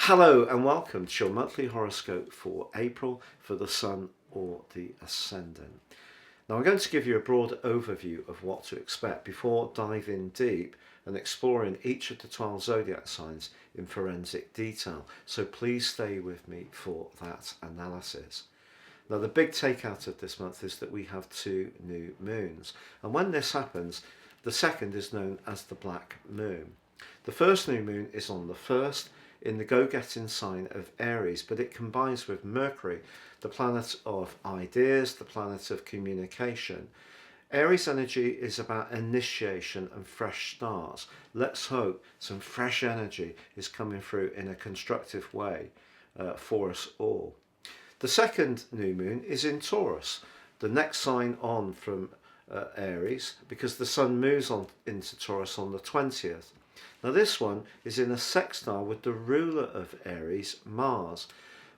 Hello and welcome to your monthly horoscope for April for the Sun or the Ascendant. Now I'm going to give you a broad overview of what to expect before diving deep and exploring each of the 12 zodiac signs in forensic detail. So please stay with me for that analysis. Now the big takeout of this month is that we have 2 new moons, and when this happens, the second is known as the Black Moon. The first new moon is on the 1st in the go-getting sign of Aries, but it combines with Mercury, the planet of ideas, the planet of communication. Aries energy is about initiation and fresh starts. Let's hope some fresh energy is coming through in a constructive way for us all. The second new moon is in Taurus, the next sign on from Aries, because the Sun moves on into Taurus on the 20th. Now this one is in a sextile with the ruler of Aries, Mars.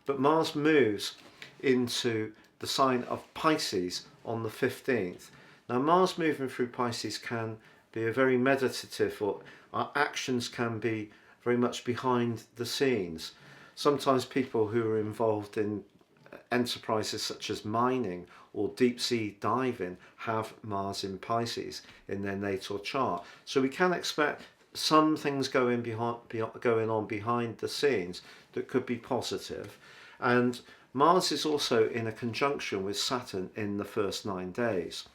But Mars moves into the sign of Pisces on the 15th. Now Mars moving through Pisces can be a very meditative, or our actions can be very much behind the scenes. Sometimes people who are involved in enterprises such as mining or deep sea diving have Mars in Pisces in their natal chart. So we can expect some things going on behind the scenes that could be positive. And Mars is also in a conjunction with Saturn in the first 9 days.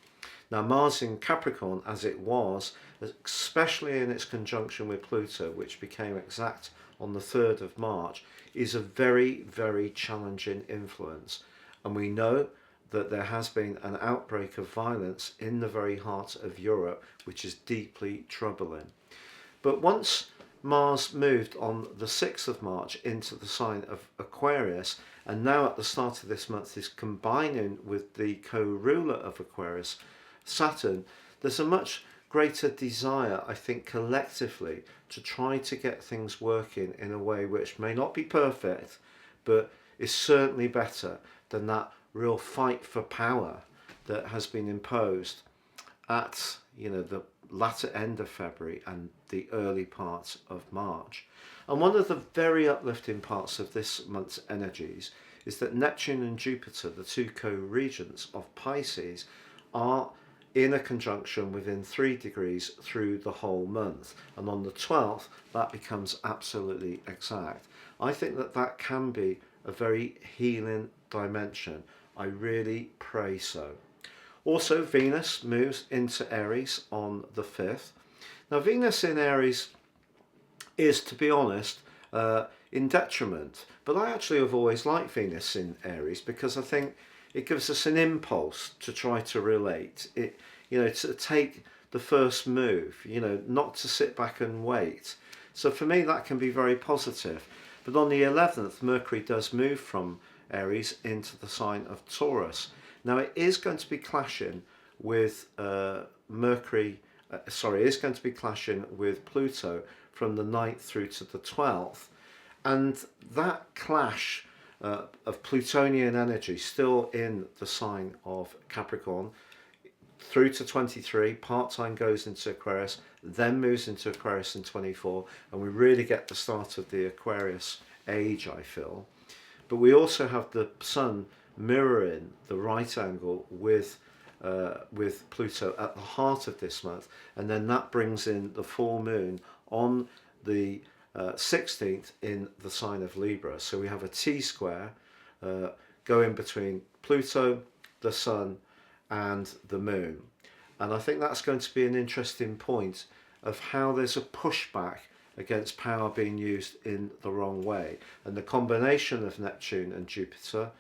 Now Mars in Capricorn, as it was, especially in its conjunction with Pluto, which became exact on the 3rd of March, is a very, very challenging influence. And we know that there has been an outbreak of violence in the very heart of Europe, which is deeply troubling. But once Mars moved on the 6th of March into the sign of Aquarius, and now at the start of this month is combining with the co-ruler of Aquarius, Saturn, there's a much greater desire, I think, collectively to try to get things working in a way which may not be perfect, but is certainly better than that real fight for power that has been imposed at, the latter end of February and the early parts of March. And one of the very uplifting parts of this month's energies is that Neptune and Jupiter, the 2 co-regents of Pisces, are in a conjunction within 3 degrees through the whole month. And on the 12th, that becomes absolutely exact. I think that that can be a very healing dimension. I really pray so. Also, Venus moves into Aries on the 5th. Now, Venus in Aries is, to be honest, in detriment. But I actually have always liked Venus in Aries because I think it gives us an impulse to try to relate. To take the first move, not to sit back and wait. So for me, that can be very positive. But on the 11th, Mercury does move from Aries into the sign of Taurus. Now it is going to be clashing with with Pluto from the 9th through to the 12th. And that clash of Plutonian energy still in the sign of Capricorn through to 23, part-time goes into Aquarius, then moves into Aquarius in 24, and we really get the start of the Aquarius age, I feel. But we also have the Sun mirroring the right angle with Pluto at the heart of this month, and then that brings in the full moon on the 16th in the sign of Libra. So we have a T-square going between Pluto, the Sun and the moon. And I think that's going to be an interesting point of how there's a pushback against power being used in the wrong way. And the combination of Neptune and Jupiter,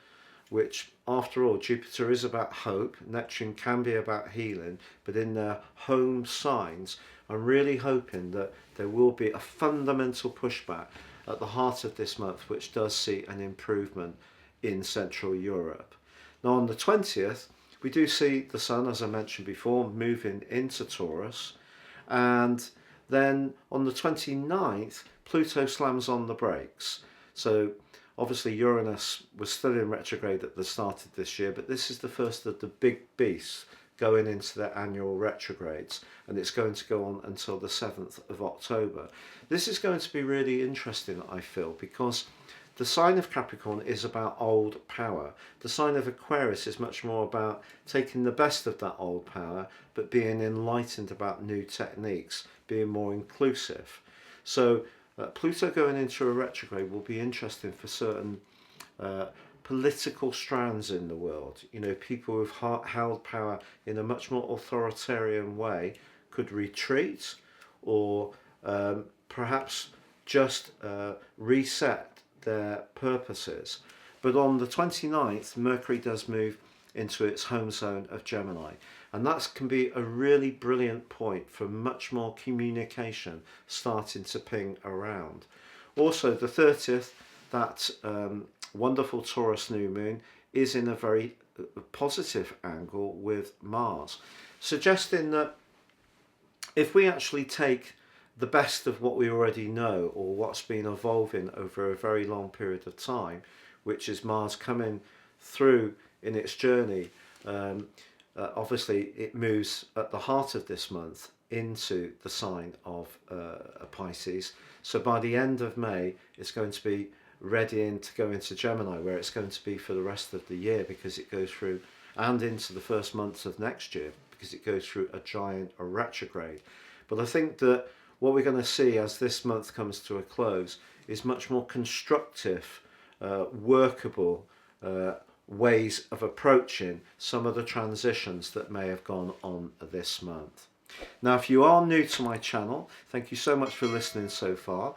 which after all, Jupiter is about hope, Neptune can be about healing, but in their home signs, I'm really hoping that there will be a fundamental pushback at the heart of this month, which does see an improvement in Central Europe. Now on the 20th, we do see the Sun, as I mentioned before, moving into Taurus, and then on the 29th, Pluto slams on the brakes. So obviously Uranus was still in retrograde at the start of this year, but this is the first of the big beasts going into their annual retrogrades, and it's going to go on until the 7th of October. This is going to be really interesting, I feel, because the sign of Capricorn is about old power. The sign of Aquarius is much more about taking the best of that old power, but being enlightened about new techniques, being more inclusive. So Pluto going into a retrograde will be interesting for certain political strands in the world. You know, people who've held power in a much more authoritarian way could retreat, or perhaps just reset their purposes. But on the 29th, Mercury does move into its home zone of Gemini, and that can be a really brilliant point for much more communication starting to ping around. Also, the 30th, that wonderful Taurus new moon is in a very positive angle with Mars, suggesting that if we actually take the best of what we already know, or what's been evolving over a very long period of time, which is Mars coming through in its journey. Obviously it moves at the heart of this month into the sign of Pisces, so by the end of May it's going to be readying to go into Gemini, where it's going to be for the rest of the year, because it goes through, and into the first months of next year, because it goes through a retrograde. But I think that what we're going to see as this month comes to a close is much more constructive, workable ways of approaching some of the transitions that may have gone on this month. Now, if you are new to my channel, thank you so much for listening so far.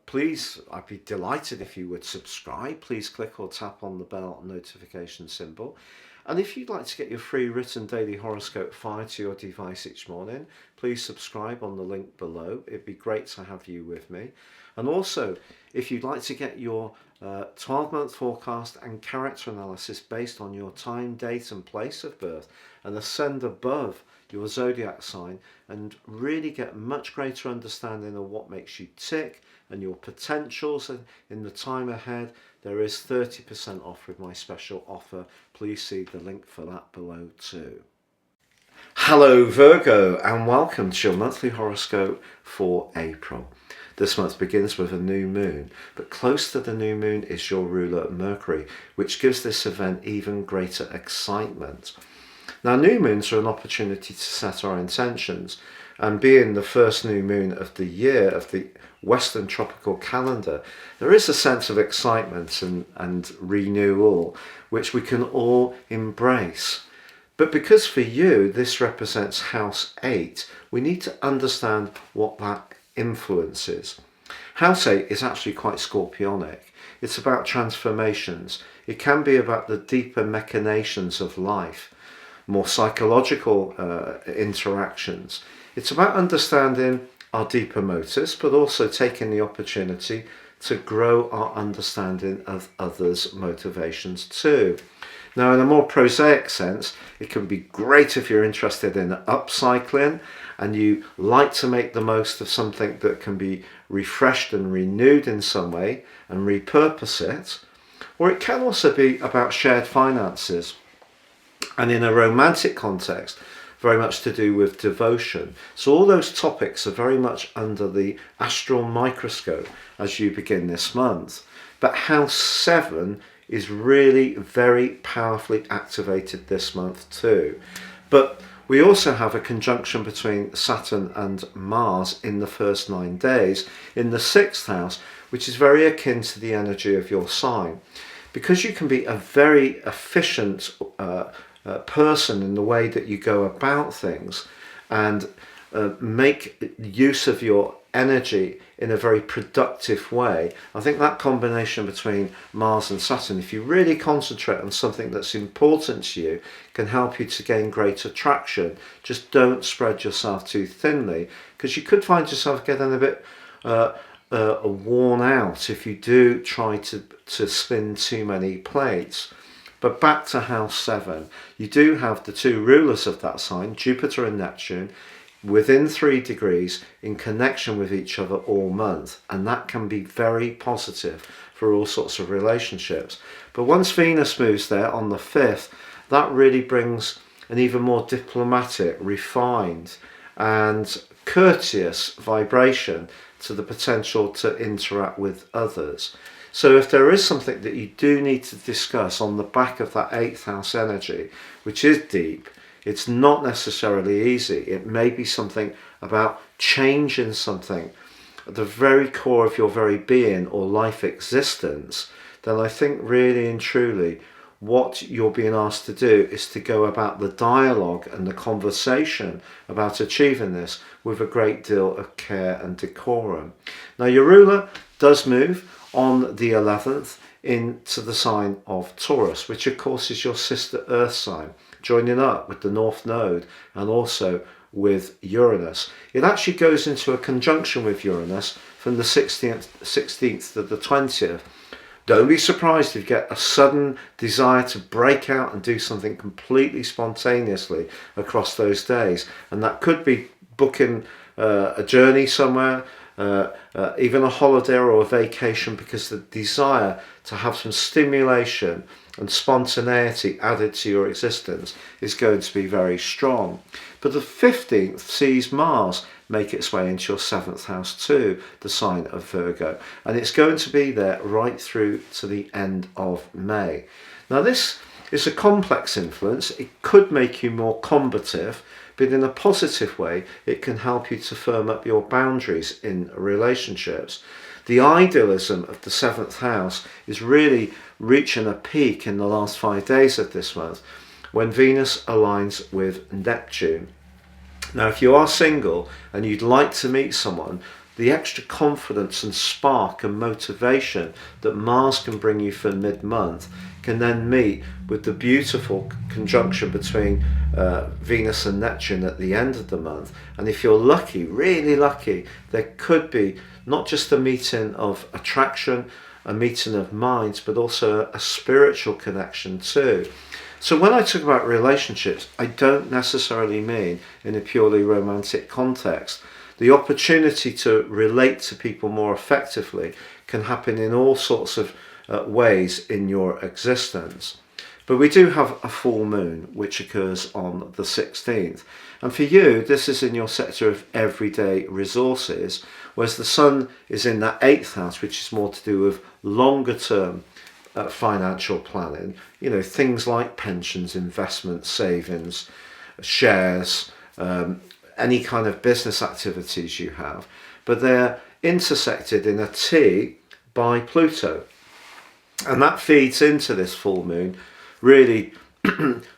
Please, I'd be delighted if you would subscribe. Please click or tap on the bell notification symbol. And if you'd like to get your free written daily horoscope fired to your device each morning, please subscribe on the link below. It'd be great to have you with me. And also, if you'd like to get your 12-month forecast and character analysis based on your time, date and place of birth, and ascend above your zodiac sign, and really get much greater understanding of what makes you tick and your potentials in the time ahead, there is 30% off with my special offer. Please see the link for that below too. Hello Virgo, and welcome to your monthly horoscope for April. This month begins with a new moon, but close to the new moon is your ruler Mercury, which gives this event even greater excitement. Now, new moons are an opportunity to set our intentions, and being the first new moon of the year of the Western tropical calendar, there is a sense of excitement and renewal, which we can all embrace. But because for you this represents house 8, we need to understand what that influence is. House 8 is actually quite scorpionic. It's about transformations. It can be about the deeper machinations of life, more psychological interactions. It's about understanding our deeper motives, but also taking the opportunity to grow our understanding of others' motivations too. Now, in a more prosaic sense, it can be great if you're interested in upcycling and you like to make the most of something that can be refreshed and renewed in some way and repurpose it. Or it can also be about shared finances, and in a romantic context, very much to do with devotion. So all those topics are very much under the astral microscope as you begin this month. But house 7 is really very powerfully activated this month too. But we also have a conjunction between Saturn and Mars in the first 9 days in the 6th house, which is very akin to the energy of your sign. Because you can be a very efficient person in the way that you go about things and make use of your energy in a very productive way. I think that combination between Mars and Saturn, if you really concentrate on something that's important to you, can help you to gain greater traction. Just don't spread yourself too thinly, because you could find yourself getting a bit worn out if you do try to spin too many plates. But back to house 7, you do have the two rulers of that sign, Jupiter and Neptune, within 3 degrees in connection with each other all month, and that can be very positive for all sorts of relationships. But once Venus moves there on the 5th, that really brings an even more diplomatic, refined and courteous vibration to the potential to interact with others. So if there is something that you do need to discuss on the back of that 8th house energy, which is deep, it's not necessarily easy. It may be something about changing something at the very core of your very being or life existence, then I think really and truly what you're being asked to do is to go about the dialogue and the conversation about achieving this with a great deal of care and decorum. Now your ruler does move on the 11th into the sign of Taurus, which of course is your sister earth sign, joining up with the North Node and also with Uranus. It actually goes into a conjunction with Uranus from the 16th to the 20th. Don't be surprised if you get a sudden desire to break out and do something completely spontaneously across those days. And that could be booking a journey somewhere, even a holiday or a vacation, because the desire to have some stimulation and spontaneity added to your existence is going to be very strong. But the 15th sees Mars make its way into your 7th house too, the sign of Virgo, and it's going to be there right through to the end of May. Now this is a complex influence. It could make you more combative, but in a positive way it can help you to firm up your boundaries in relationships. The idealism of the 7th house is really reaching a peak in the last 5 days of this month when Venus aligns with Neptune. Now if you are single and you'd like to meet someone, the extra confidence and spark and motivation that Mars can bring you for mid-month can then meet with the beautiful conjunction between Venus and Neptune at the end of the month. And if you're lucky, really lucky, there could be not just a meeting of attraction, a meeting of minds, but also a spiritual connection too. So when I talk about relationships, I don't necessarily mean in a purely romantic context. The opportunity to relate to people more effectively can happen in all sorts of ways in your existence. But we do have a full moon which occurs on the 16th. And for you, this is in your sector of everyday resources, whereas the sun is in that 8th house, which is more to do with longer term financial planning, you know, things like pensions, investments, savings, shares, any kind of business activities you have, but they're intersected in a T by Pluto. And that feeds into this full moon really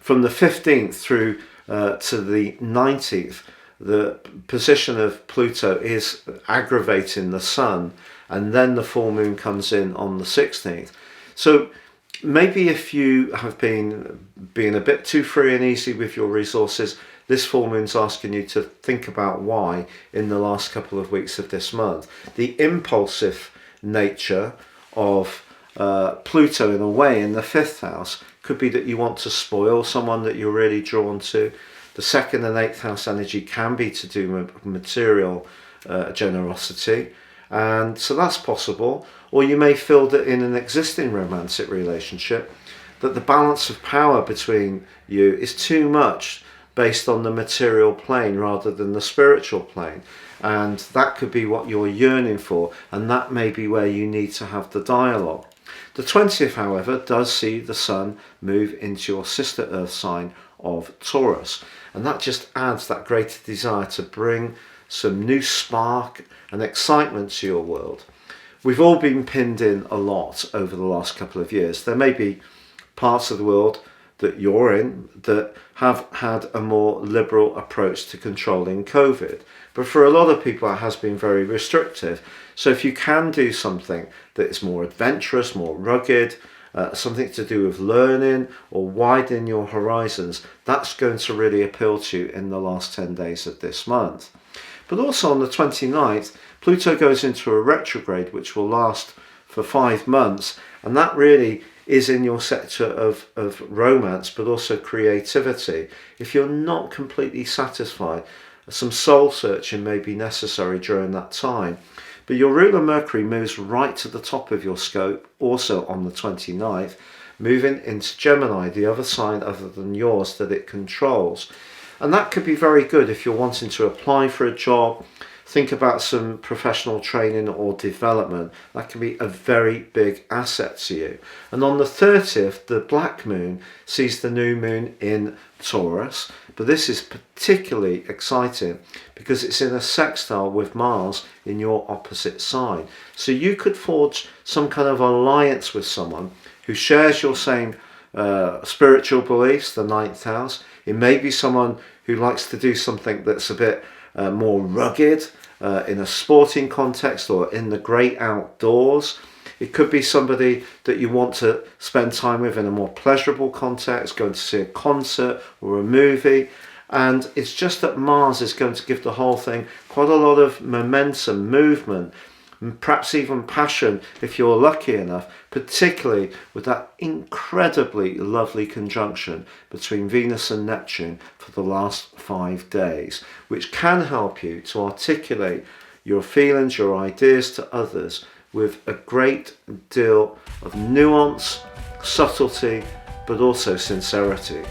from the 15th through to the 19th. The position of Pluto is aggravating the sun, and then the full moon comes in on the 16th. So maybe if you have been being a bit too free and easy with your resources, this full moon's asking you to think about why in the last couple of weeks of this month. The impulsive nature of Pluto in a way in the 5th house could be that you want to spoil someone that you're really drawn to. The 2nd and 8th house energy can be to do with material generosity, and so that's possible. Or you may feel that in an existing romantic relationship that the balance of power between you is too much based on the material plane rather than the spiritual plane, and that could be what you're yearning for, and that may be where you need to have the dialogue. The 20th, however, does see the sun move into your sister earth sign of Taurus, and that just adds that greater desire to bring some new spark and excitement to your world. We've all been pinned in a lot over the last couple of years. There may be parts of the world that you're in that have had a more liberal approach to controlling COVID, but for a lot of people it has been very restrictive. So if you can do something that is more adventurous, more rugged, something to do with learning or widen your horizons, that's going to really appeal to you in the last 10 days of this month. But also on the 29th, Pluto goes into a retrograde which will last for 5 months, and that really is in your sector of romance but also creativity. If you're not completely satisfied, some soul searching may be necessary during that time. But your ruler Mercury moves right to the top of your scope also on the 29th, moving into Gemini, the other sign other than yours that it controls. And that could be very good if you're wanting to apply for a job, think about some professional training or development. That can be a very big asset to you. And on the 30th, the black moon sees the new moon in Taurus. But this is particularly exciting because it's in a sextile with Mars in your opposite sign. So you could forge some kind of alliance with someone who shares your same spiritual beliefs, the ninth house. It may be someone who likes to do something that's a bit more rugged in a sporting context or in the great outdoors. It could be somebody that you want to spend time with in a more pleasurable context, going to see a concert or a movie. And it's just that Mars is going to give the whole thing quite a lot of momentum, movement, and perhaps even passion if you're lucky enough, particularly with that incredibly lovely conjunction between Venus and Neptune for the last 5 days, which can help you to articulate your feelings, your ideas to others with a great deal of nuance, subtlety, but also sincerity.